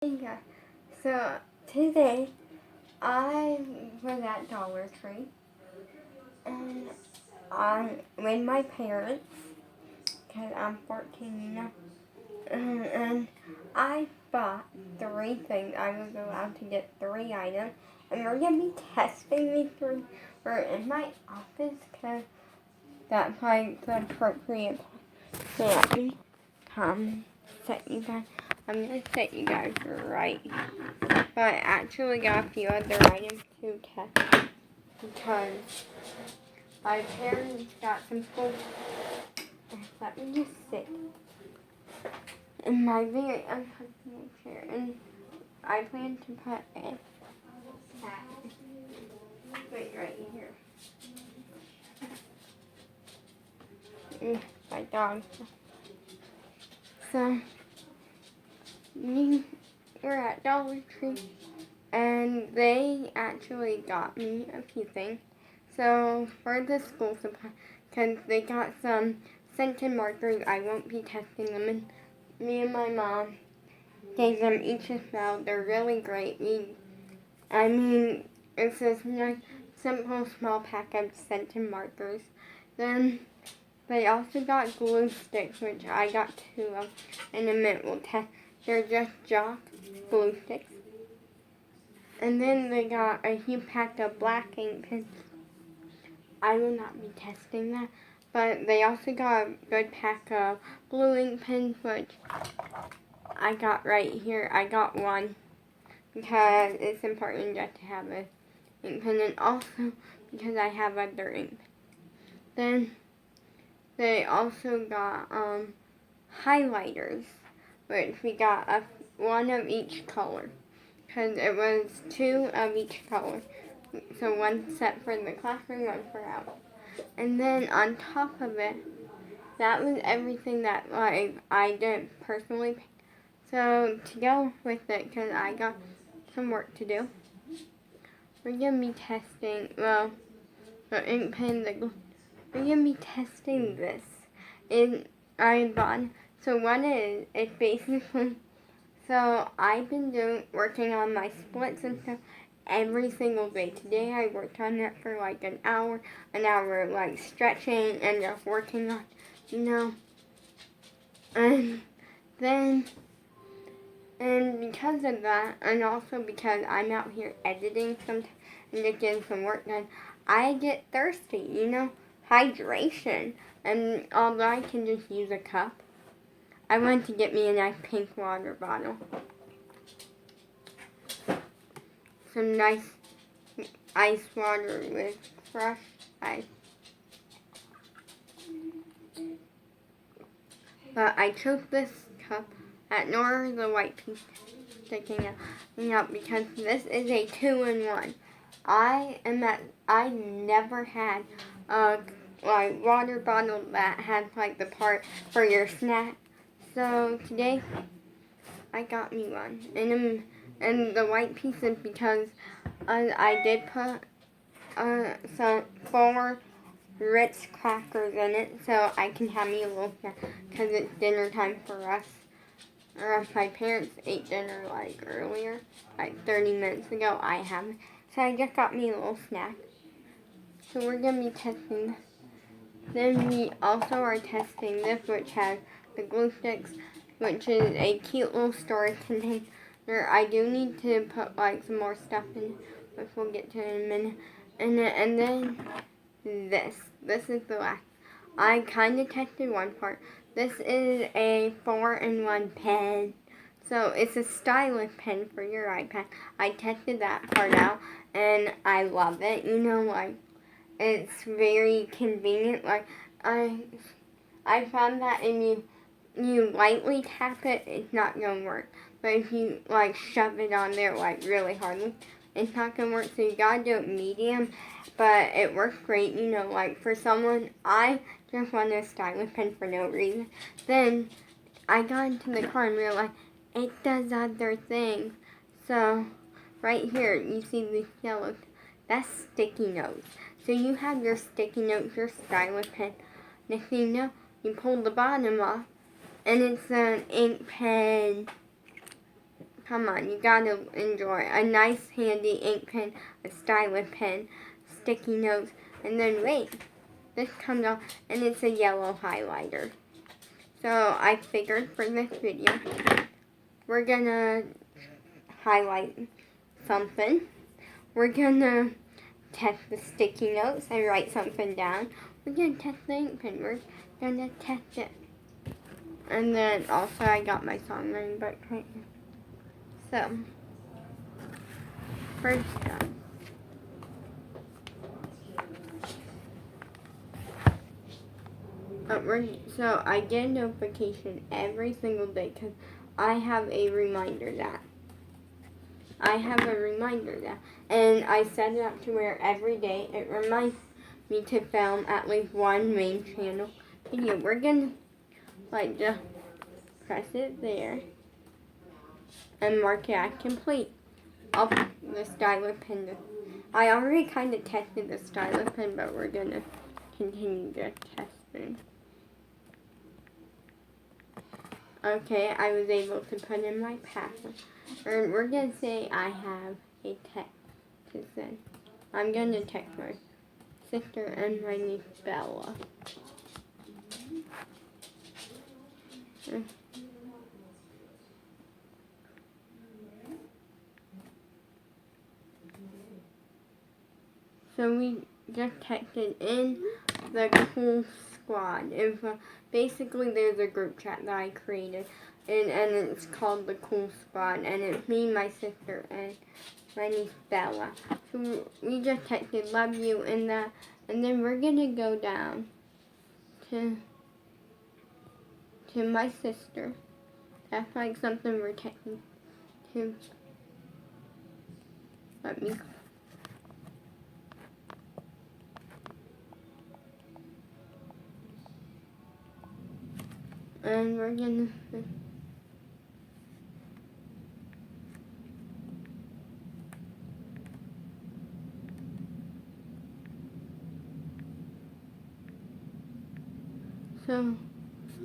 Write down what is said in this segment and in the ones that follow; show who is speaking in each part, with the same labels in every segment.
Speaker 1: Hey guys, so today I was at Dollar Tree and I with my parents because I'm 14 now, and I bought 3 things. I was allowed to get 3 items, and we're gonna be testing these 3. We're in my office because that's like the appropriate place. Let me come set you guys. I'm gonna set you guys right. But I actually got a few other items to test because my parents got some food. Let me just sit in my very uncomfortable chair, and I plan to put a cat right here. My dog. So we're at Dollar Tree, and they actually got me a few things. So for the school supply, because they got some scented markers, I won't be testing them. And me and my mom gave them each a smell. They're really great. It's this nice, simple, small pack of scented markers. Then they also got glue sticks, which I got 2 of. In a minute we'll test. They're just Jock glue sticks. And then they got a huge pack of black ink pens. I will not be testing that. But they also got a good pack of blue ink pens, which I got right here. I got 1 because it's important just to have a ink pen, and also because I have other ink pens. Then they also got highlighters, which we got 1 of each color, because it was 2 of each color. So 1 set for the classroom, 1 for out. And then on top of it, that was everything that I did personally. So to go with it, because I got some work to do, we're going to be testing, the ink pen, we're going to be testing this. I bought, so what it's basically, so I've been working on my splits and stuff every single day. Today I worked on it for like an hour like stretching and just working on, and then, and because of that, and also because I'm out here editing sometimes and just getting some work done, I get thirsty, hydration. And although I can just use a cup, I wanted to get me a nice pink water bottle. Some nice ice water with fresh ice. But I chose this cup nor the white piece sticking out because this is a 2-in-1. I never had a water bottle that has the part for your snack. So today I got me one, and the white piece is because I did put some 4 Ritz crackers in it, so I can have me a little snack because it's dinner time for us. Or if my parents ate dinner earlier, 30 minutes ago, I haven't. So I just got me a little snack. So we're going to be testing this. Then we also are testing this, which has the glue sticks, which is a cute little storage container. I do need to put some more stuff in it, which we'll get to in a minute. And then this is the last. I kind of tested one part. This is a 4-in-1 pen. So it's a stylus pen for your iPad. I tested that part out, and I love it. It's very convenient. I found that if you lightly tap it, it's not gonna work. But if you shove it on there really hardly, it's not gonna work. So you gotta do it medium. But it works great. For someone, I just wanted a stylus pen for no reason. Then I got into the car and realized it does other things. So right here, you see this yellow. That's sticky notes. So you have your sticky notes, your stylus pen. Next thing you know, you pull the bottom off, and it's an ink pen come on, you gotta enjoy a nice handy ink pen, a stylus pen, sticky notes, and then wait, this comes off and it's a yellow highlighter. So I figured for this video, we're gonna highlight something. We're gonna test the sticky notes and write something down. We're gonna test the ink pen. We're gonna test it. And then also I got my songwriting book right here. So, first up. So I get a notification every single day because I have a reminder that. And I set it up to where every day it reminds me to film at least one main channel video. We're gonna just press it there and mark it as complete. I'll put the stylus pen. I already kind of tested the stylus pen, but we're gonna continue the testing. Okay, I was able to put in my password. And we're gonna say I have a text to send. I'm gonna text my sister and my niece Bella. So we just texted in the Cool Squad. Basically, there's a group chat that I created, and it's called the Cool Squad, and it's me, my sister, and my niece Bella. So we just texted "love you" in that, and then we're gonna go down to my sister. That's like something we're texting to. Let me. And we're gonna. So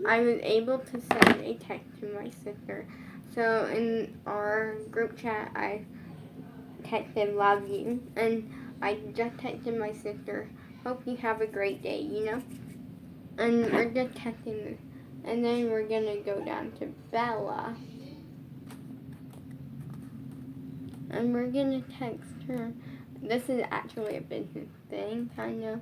Speaker 1: I was able to send a text to my sister. So in our group chat, I texted "love you," and I just texted my sister, "hope you have a great day," And we're just texting this. And then we're gonna go down to Bella. And we're gonna text her. This is actually a business thing, kind of.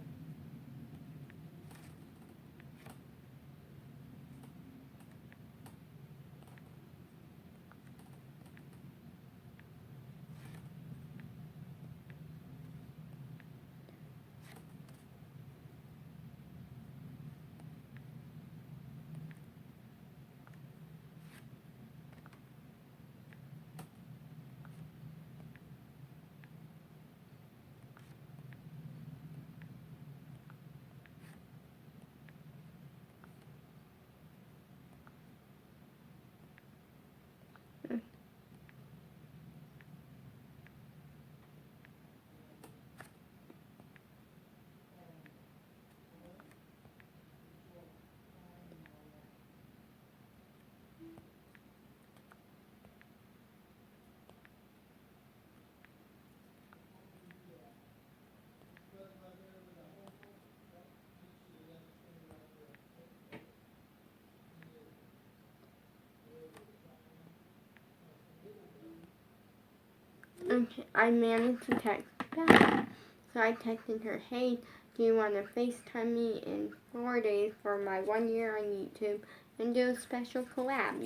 Speaker 1: Okay, I managed to text Bella. So I texted her, "Hey, do you want to FaceTime me in 4 days for my 1 year on YouTube and do a special collab,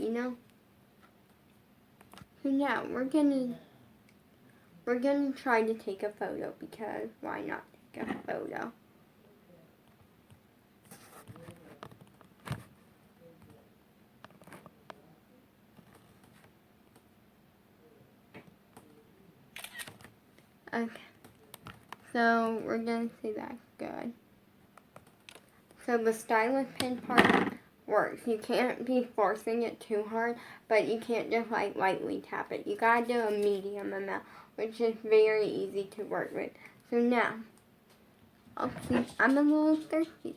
Speaker 1: So now we're gonna try to take a photo because why not take a photo? Okay. So we're gonna say that's good. So the stylus pen part works. You can't be forcing it too hard, but you can't just lightly tap it. You gotta do a medium amount, which is very easy to work with. So now, okay, I'm a little thirsty.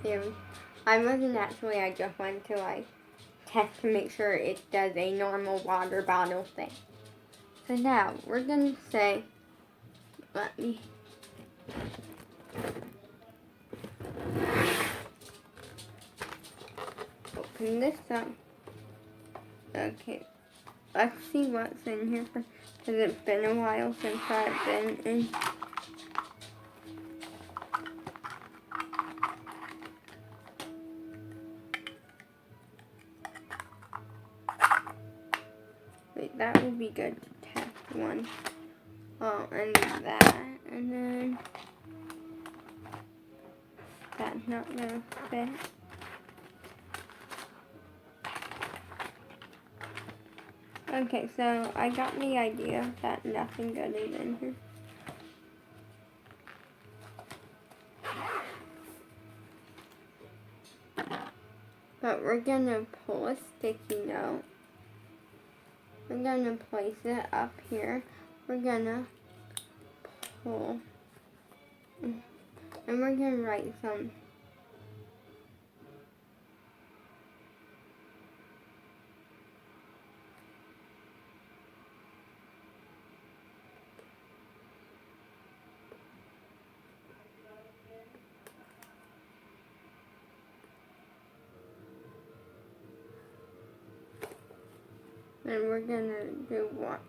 Speaker 1: There we go. I wasn't actually, I just wanted to like test to make sure it does a normal water bottle thing. So now we're gonna say, let me open this up. Okay, let's see what's in here because it's been a while since I've been in. Wait, that would be good to test one. Oh, and that, and then that's not gonna fit. Okay, so I got the idea that nothing good is in here. But we're gonna pull a sticky note. We're gonna place it up here. We're gonna pull, and we're gonna write some. And we're gonna do what?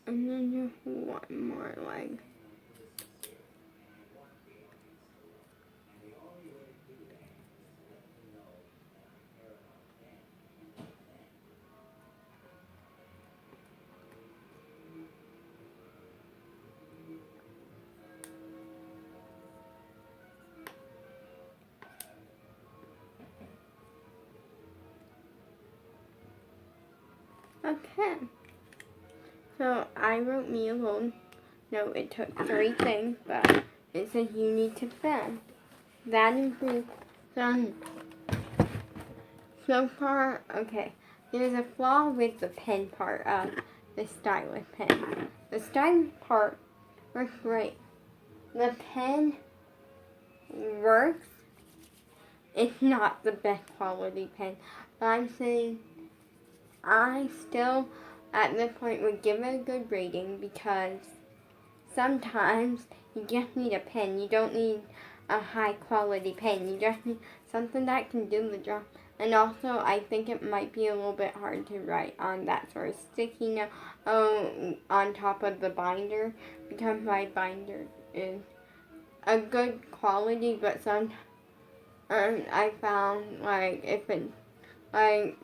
Speaker 1: And then just one more leg. Okay. So I wrote me alone. No, it took 3 things, but it says you need to film. That includes some. So far, okay. There's a flaw with the pen part of the stylus pen. The stylus part works great. The pen works. It's not the best quality pen. But I'm saying I still, at this point, would give it a good rating because sometimes you just need a pen. You don't need a high quality pen. You just need something that can do the job. And also, I think it might be a little bit hard to write on that sort of sticky note on top of the binder because my binder is a good quality, but sometimes I found like if it like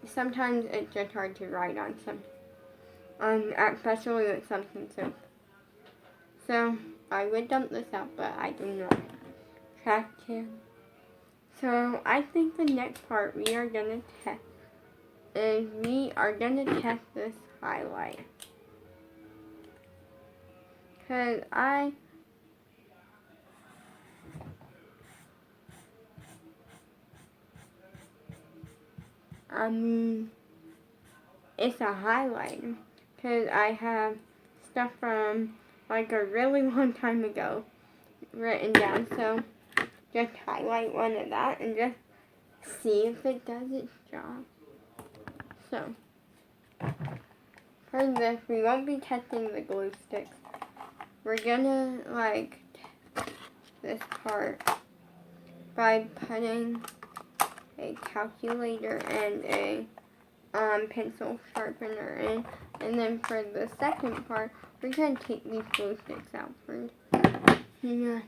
Speaker 1: sometimes it's just hard to write on some, especially with something so. So I would dump this out, but I do not track him. So I think the next part we are gonna test is we are gonna test this highlight, cause I mean it's a highlighter, cause I have stuff from like a really long time ago written down. So just highlight one of that and just see if it does its job. So for this, we won't be testing the glue sticks. We're gonna like this part by putting a calculator and a pencil sharpener in, and then for the second part, we're gonna take these glue sticks out first. Yeah.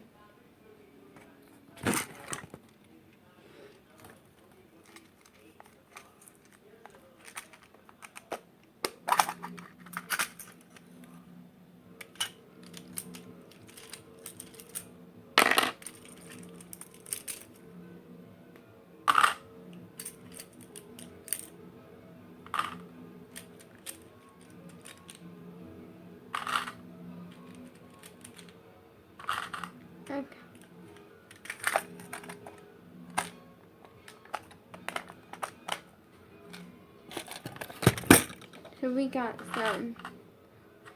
Speaker 1: So we got some,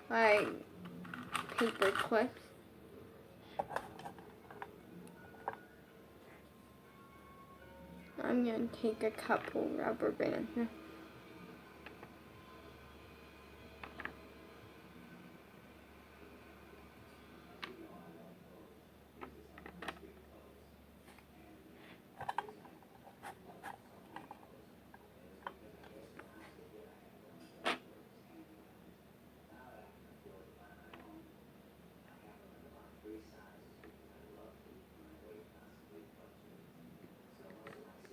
Speaker 1: like, paper clips. I'm going to take a couple rubber bands.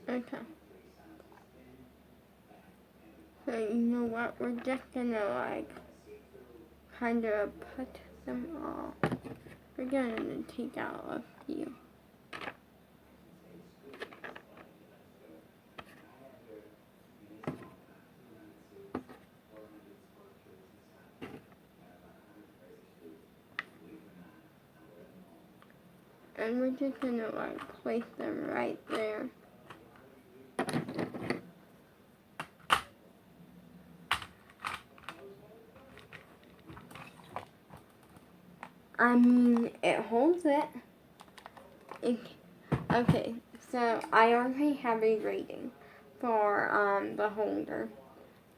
Speaker 1: Okay. So you know what? We're just gonna like kind of put them all. We're gonna take out a few. And we're just gonna like place them right there. I mean, it holds it. Okay, so I already have a rating for the holder.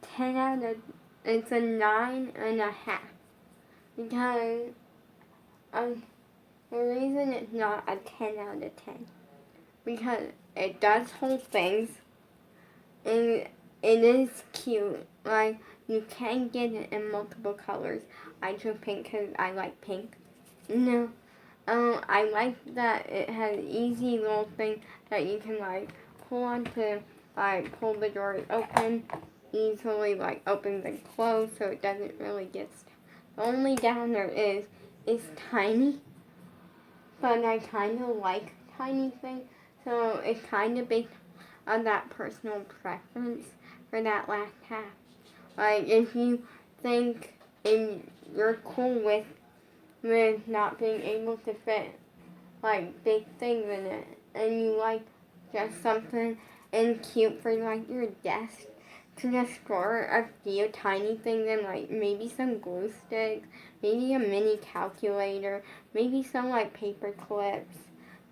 Speaker 1: 10 out of, it's a 9.5. Because the reason it's not a 10 out of 10, because it does hold things, and it is cute. Like, you can get it in multiple colors. I chose pink because I like pink. No. I like that it has easy little thing that you can like pull onto, like pull the door open, easily like opens and close, so it doesn't really get stuck. The only downer is it's tiny, but I kind of like tiny things, so it's kind of based on that personal preference for that last half. Like if you think and you're cool with not being able to fit like big things in it, and you like just something and cute for like your desk to just store a few tiny things in, like maybe some glue sticks, maybe a mini calculator, maybe some like paper clips,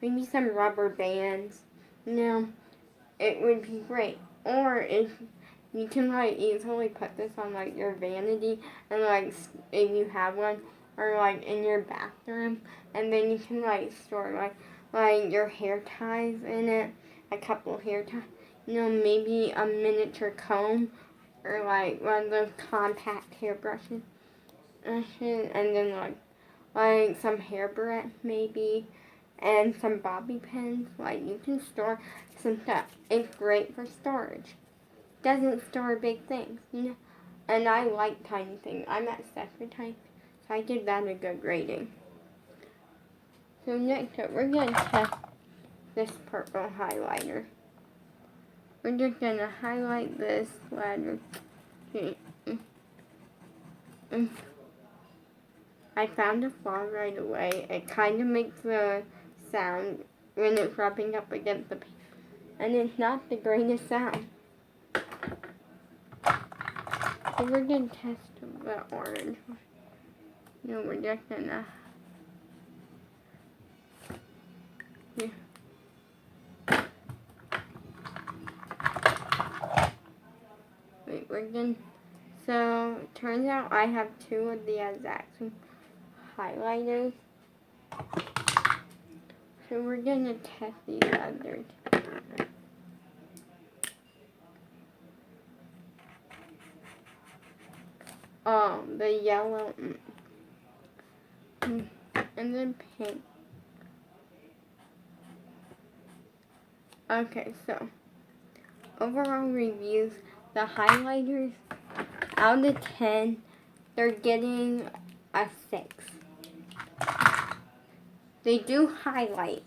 Speaker 1: maybe some rubber bands. You know, it would be great. Or if you can like easily put this on like your vanity, and like if you have one, or like in your bathroom, and then you can like store like your hair ties in it, a couple hair ties, you know, maybe a miniature comb, or like one of those compact hairbrushes, and then like some hairbrush maybe, and some bobby pins. Like you can store some stuff. It's great for storage. Doesn't store big things, you know. And I like tiny things. I'm obsessed with tiny things. So I give that a good rating. So next up, we're going to test this purple highlighter. We're just going to highlight this ladder. I found a flaw right away. It kind of makes the sound when it's rubbing up against the paper. And it's not the greatest sound. So we're going to test the orange one. No, we're just going to... Yeah. Wait, we're going to... So, turns out I have two of the exact highlighters. So we're going to test these others. The yellow and then pink. Okay, so overall reviews, the highlighters, out of 10, they're getting a 6. They do highlight,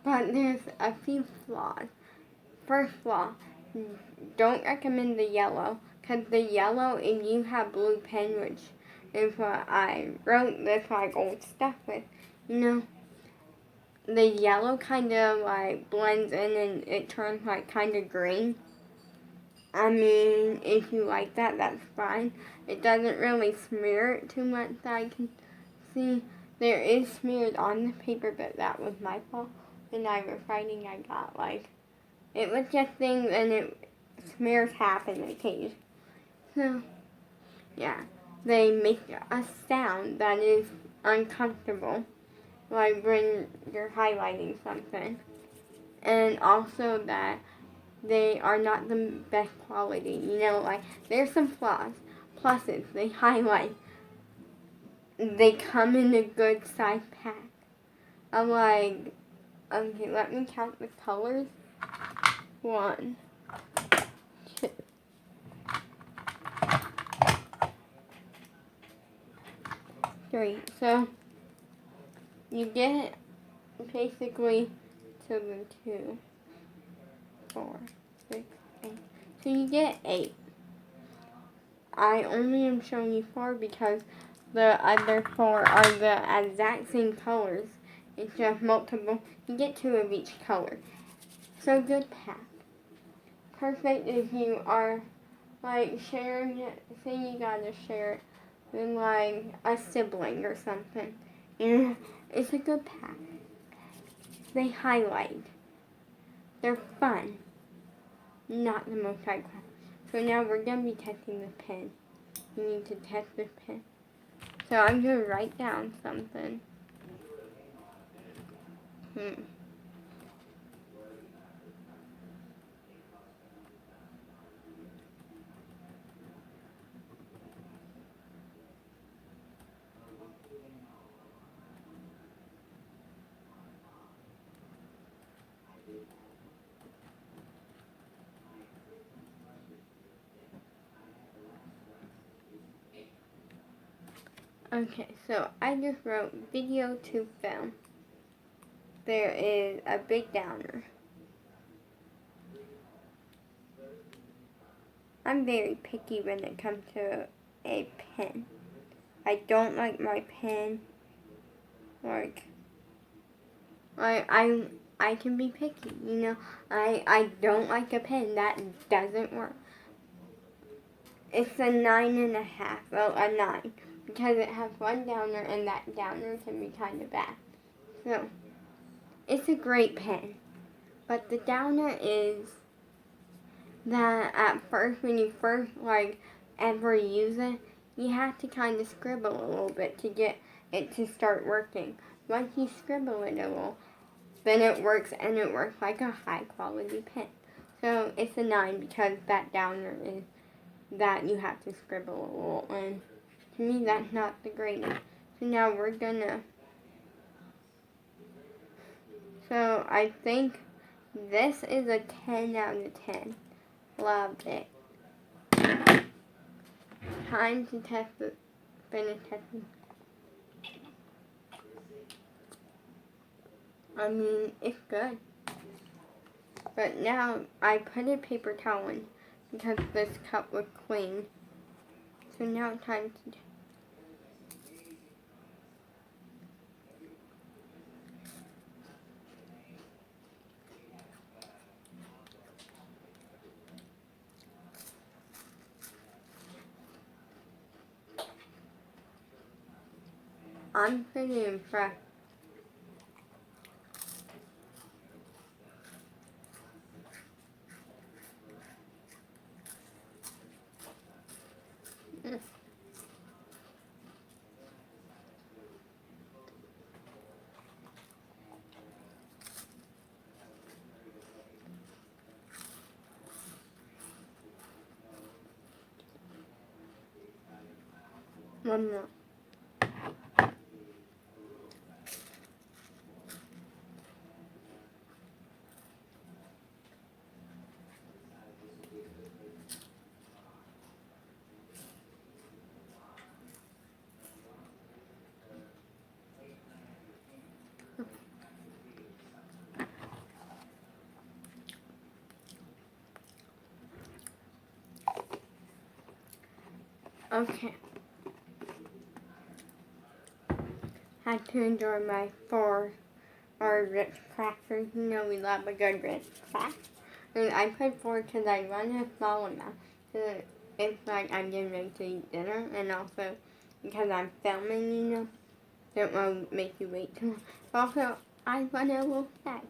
Speaker 1: but there's a few flaws. First flaw, don't recommend the yellow, because the yellow, if you have blue pen, which is what I wrote this like old stuff with, you know, the yellow kind of like blends in and it turns like kind of green. I mean, if you like that, that's fine. It doesn't really smear it too much that I can see. There is smeared on the paper, but that was my fault. When I was writing, I got it was just things and it smears half in the page. So, yeah. They make a sound that is uncomfortable, like when you're highlighting something. And also that they are not the best quality. There's some flaws. Pluses, they highlight. They come in a good size pack. I'm like, okay, let me count the colors. 1, 2, 3. So you get basically to the 2, 4, 6, 8. So you get 8. I only am showing you 4 because the other 4 are the exact same colors. It's just multiple. You get 2 of each color. So good pack. Perfect if you are sharing it. Say you gotta share it with a sibling or something. And it's a good pack. They highlight. They're fun. Not the most high class. So now we're gonna be testing the pen. You need to test the pen. So I'm gonna write down something. Okay, so I just wrote video to film. There is a big downer. I'm very picky when it comes to a pen. I don't like my pen, I can be picky, I don't like a pen that doesn't work. It's a 9.5, well, a 9, because it has one downer, and that downer can be kind of bad. So, it's a great pen, but the downer is that at first, when you first, ever use it, you have to kind of scribble a little bit to get it to start working. Once you scribble it a little, then it works, and it works like a high quality pen. So it's a 9 because that downer is that you have to scribble a little, and to me that's not the greatest. So now we're gonna, so I think this is a 10 out of 10. Loved it. Time to test it. Finish testing. I mean, it's good. But now I put a paper towel in because this cup was clean. So now time to I'm pretty impressed. One more. Okay. Had to enjoy my 4 Ritz crackers. We love a good Ritz crack. And I put 4 because I run a small amount. So it's like I'm getting ready to eat dinner, and also because I'm filming, don't want to make you wait too long. Also, I want a little snack.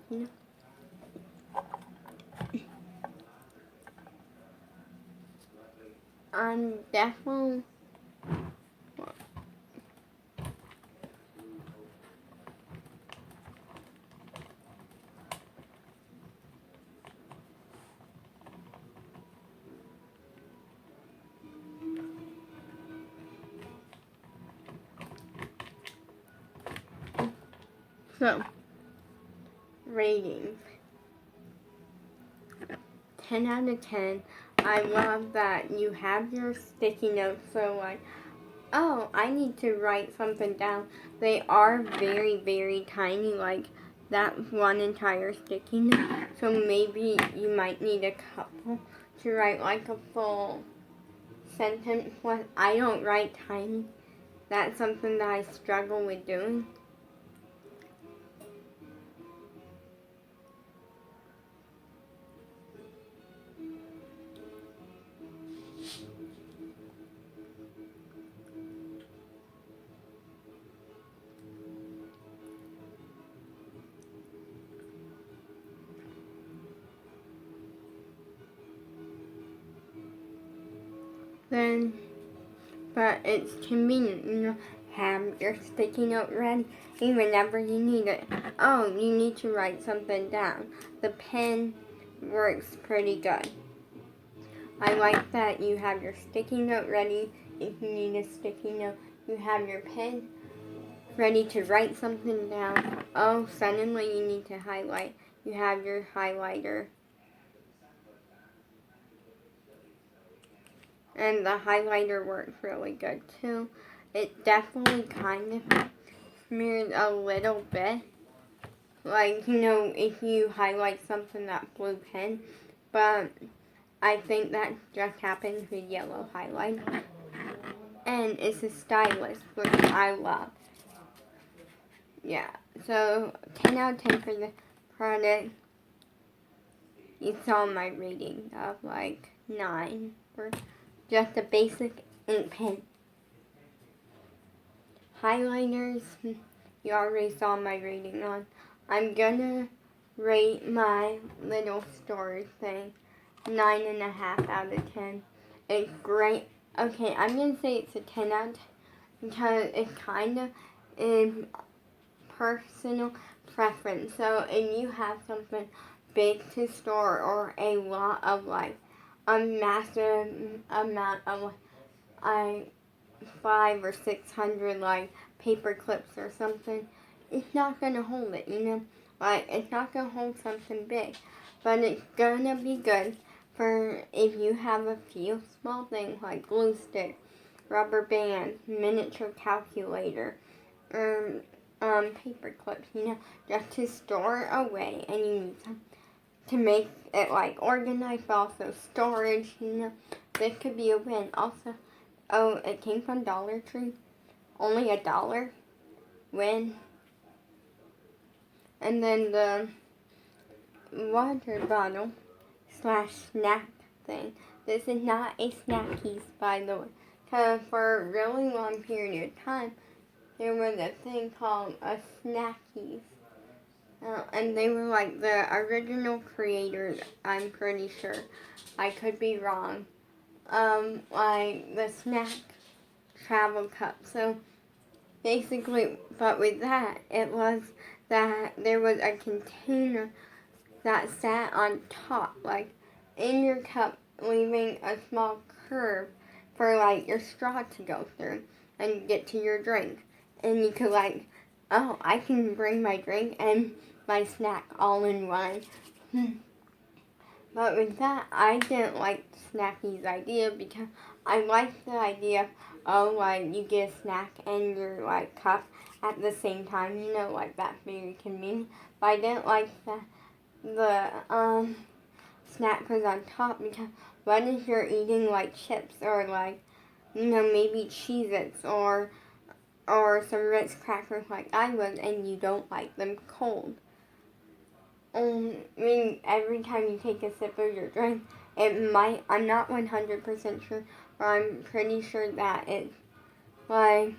Speaker 1: I'm definitely. So, ratings. 10 out of 10. I love that you have your sticky notes, so like, oh, I need to write something down. They are very, very tiny, like that one entire sticky note. So maybe you might need a couple to write like a full sentence. But I don't write tiny. That's something that I struggle with doing. Then, but it's convenient, have your sticky note ready whenever you need it. Oh, you need to write something down. The pen works pretty good. I like that you have your sticky note ready. If you need a sticky note, you have your pen ready to write something down. Oh, suddenly you need to highlight. You have your highlighter. And the highlighter works really good too. It definitely kind of smeared a little bit. Like, if you highlight something that blue pen. But I think that just happens with yellow highlight. And it's a stylus, which I love. Yeah, so 10 out of 10 for the product. You saw my rating of like 9 for just a basic ink pen. Highlighters, you already saw my rating on. I'm gonna rate my little storage thing 9.5 out of 10. It's great. Okay, I'm gonna say it's a 10 out of 10 because it kind of is personal preference. So if you have something big to store or a lot of a massive amount of 500 or 600 paper clips or something, it's not gonna hold it, it's not gonna hold something big, but it's gonna be good for if you have a few small things like glue stick, rubber bands, miniature calculator, paper clips, just to store away, and you need some to make it organized, but also storage, This could be a win. Also, oh, it came from Dollar Tree. Only $1. Win. And then the water bottle / snack thing. This is not a snackies, by the way. Because for a really long period of time, there was a thing called a snackies. And they were the original creators, I'm pretty sure. I could be wrong. The snack travel cup. So basically, but with that, it was that there was a container that sat on top, in your cup, leaving a small curve for your straw to go through and get to your drink. And you could oh, I can bring my drink and my snack all in one. But with that, I didn't like Snacky's idea because I liked the idea of you get a snack and your cup at the same time, that very convenient. But I didn't like the snack was on top because what if you're eating chips or maybe Cheez-Its or some Ritz crackers like I was and you don't like them cold. I mean, every time you take a sip of your drink, it might, I'm not 100% sure, but I'm pretty sure that it's like,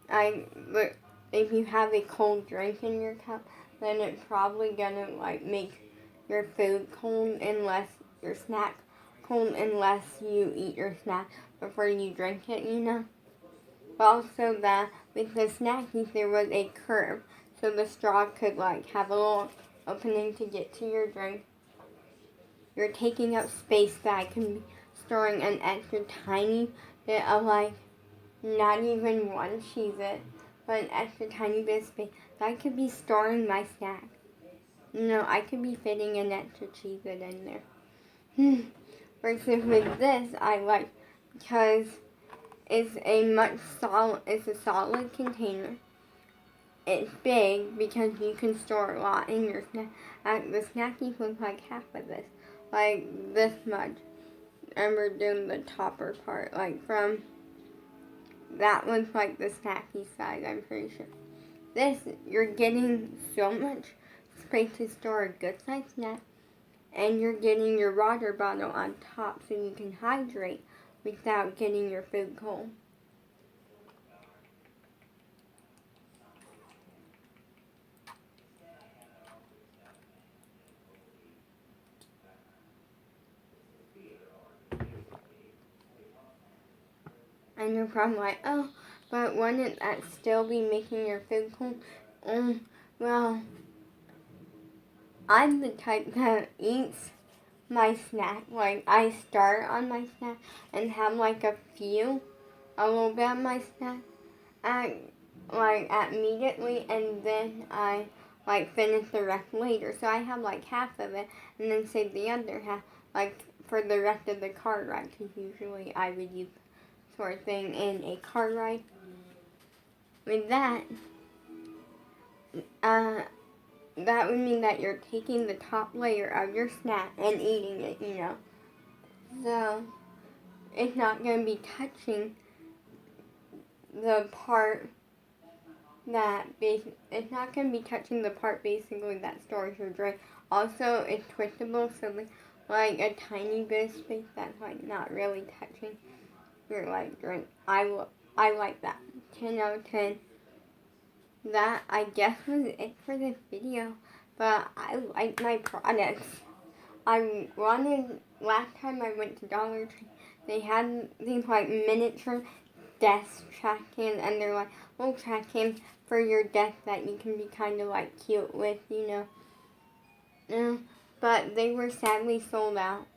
Speaker 1: but if you have a cold drink in your cup, then it's probably gonna like make your food cold unless your snack cold unless you eat your snack before you drink it, you know. But also that with the snackies there was a curve, so the straw could like have a little opening to get to your drink. You're taking up space that can be storing an extra tiny bit of like not even one Cheez-It, but an extra tiny bit of space that could be storing my snack. You know, I could be fitting an extra Cheez-It in there. Versus with this, I like because it's it's a solid container. It's big because you can store a lot in your snack. The snackies look like half of this, like this much. And we're doing the topper part, like from that one's like the snacky side, I'm pretty sure. This, you're getting so much space to store a good sized snack, and you're getting your water bottle on top so you can hydrate without getting your food cold. And you're probably like, oh, but wouldn't that still be making your food cold? Well, I'm the type that eats my snack. Like, I start on my snack and have like a little bit of my snack, at, like, immediately, and then I, like, finish the rest later. So I have, like, half of it, and then save the other half, like, for the rest of the car ride, because usually I would use sort of thing in a car ride. With that, that would mean that you're taking the top layer of your snack and eating it, you know. So, it's not going to be touching the part it's not going to be touching the part basically that stores your drink. Also, it's twistable, so like a tiny bit of space that's like not really touching your like drink. I like that. 10 out of 10. That I guess was it for this video, but I like my products. I wanted, last time I went to Dollar Tree, they had these like miniature desk trash cans, and they're like little trash cans for your desk that you can be kind of like cute with, you know. But they were sadly sold out.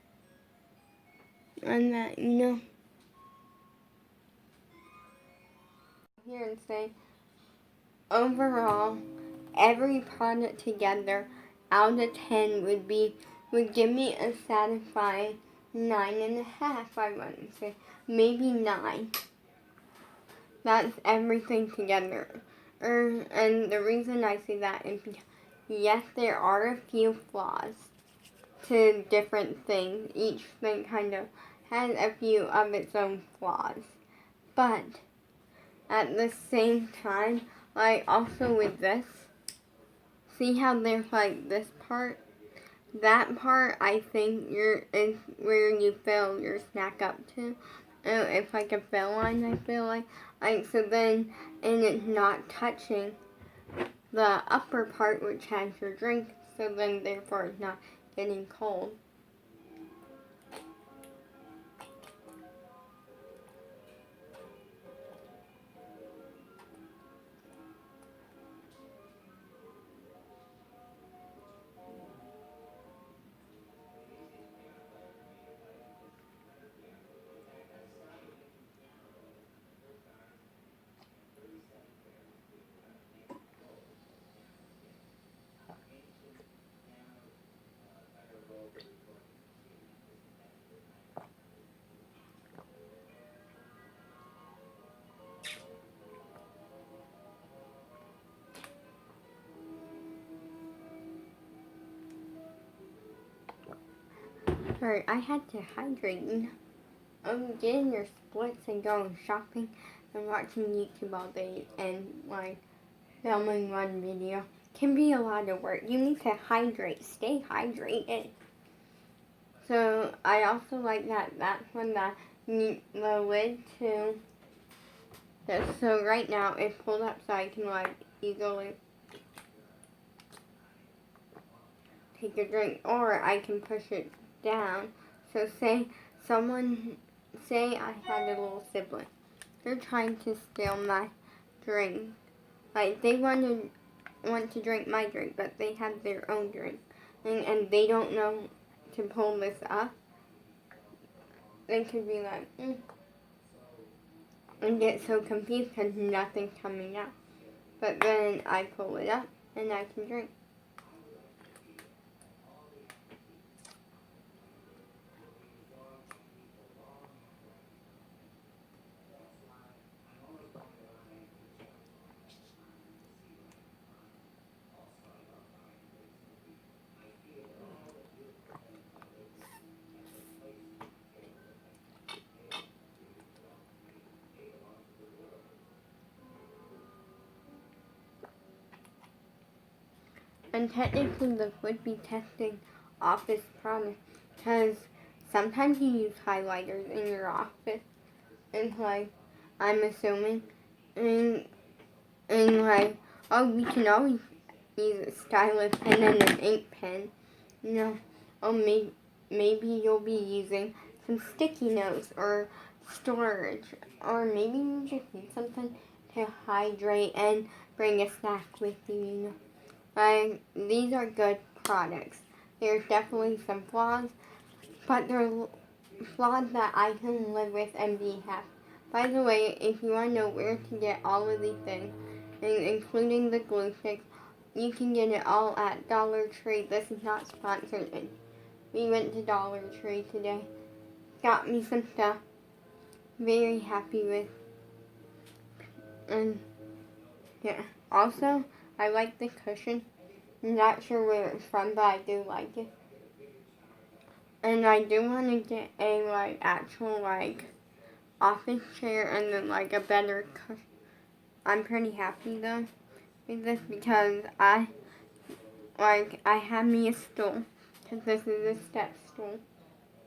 Speaker 1: And that, you know. Here and say, overall, every product together out of 10 would give me a satisfying 9.5, I wouldn't say. Maybe 9. That's everything together. And the reason I say that is because, yes, there are a few flaws to different things. Each thing kind of has a few of its own flaws. But at the same time, like also with this, see how there's like this part? That part, I think, is where you fill your snack up to. It's like a fill line, I feel like. So then, and it's not touching the upper part, which has your drink, so then therefore it's not getting cold. Sorry, I had to hydrate. Getting your splits and going shopping and watching YouTube all day and like filming one video can be a lot of work. You need to hydrate, stay hydrated. So I also like that that's when the lid to this. So right now it's pulled up so I can like easily take a drink, or I can push it down. So say I had a little sibling. They're trying to steal my drink. Like they want to drink my drink, but they have their own drink, and they don't know to pull this up. They could be like, and get so confused because nothing's coming out. But then I pull it up and I can drink. And technically this would be testing office products because sometimes you use highlighters in your office. And like, I'm assuming, and like, oh, we can always use a stylus pen and an ink pen. You know, oh, maybe you'll be using some sticky notes or storage, or maybe you just need something to hydrate and bring a snack with you, you know. Like, these are good products. There's definitely some flaws, but they're flaws that I can live with and be happy. By the way, if you want to know where to get all of these things, including the glue sticks, you can get it all at Dollar Tree. This is not sponsored. We went to Dollar Tree today. Got me some stuff. Very happy with. And yeah. Also, I like the cushion. I'm not sure where it's from, but I do like it. And I do want to get a like actual like office chair and then like a better cushion. I'm pretty happy though with this because I have me a stool because this is a step stool,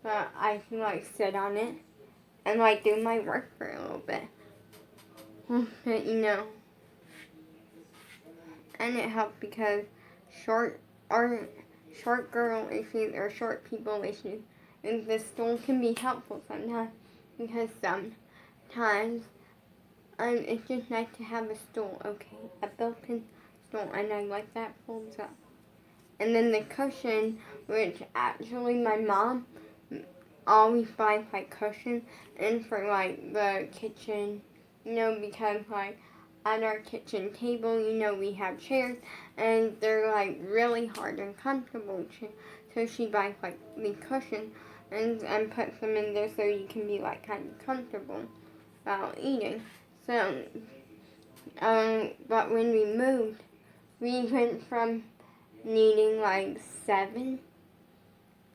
Speaker 1: but I can like sit on it and like do my work for a little bit. But you know, and it helped because short girl issues or short people issues, and the stool can be helpful sometimes because sometimes it's just nice to have a stool, okay, a built-in stool, and I like that folds up. And then the cushion, which actually my mom always buys like cushion and for like the kitchen, you know, because like at our kitchen table, you know, we have chairs and they're like really hard and comfortable chairs. So she buys like the cushion and puts them in there so you can be like kind of comfortable while eating. So, but when we moved, we went from needing like 7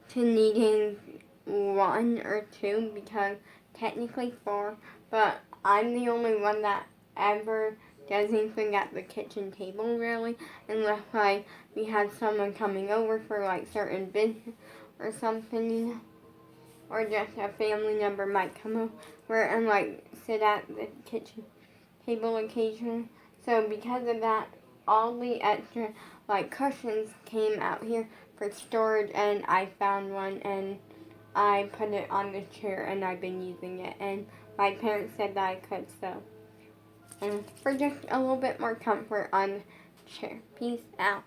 Speaker 1: to needing 1 or 2 because technically 4, but I'm the only one that ever does anything at the kitchen table really, unless like we had someone coming over for like certain business or something, you know, or just a family member might come over and like sit at the kitchen table occasionally. So because of that, all the extra like cushions came out here for storage, and I found one and I put it on the chair and I've been using it, and my parents said that I could, so and for just a little bit more comfort on the chair. Peace out.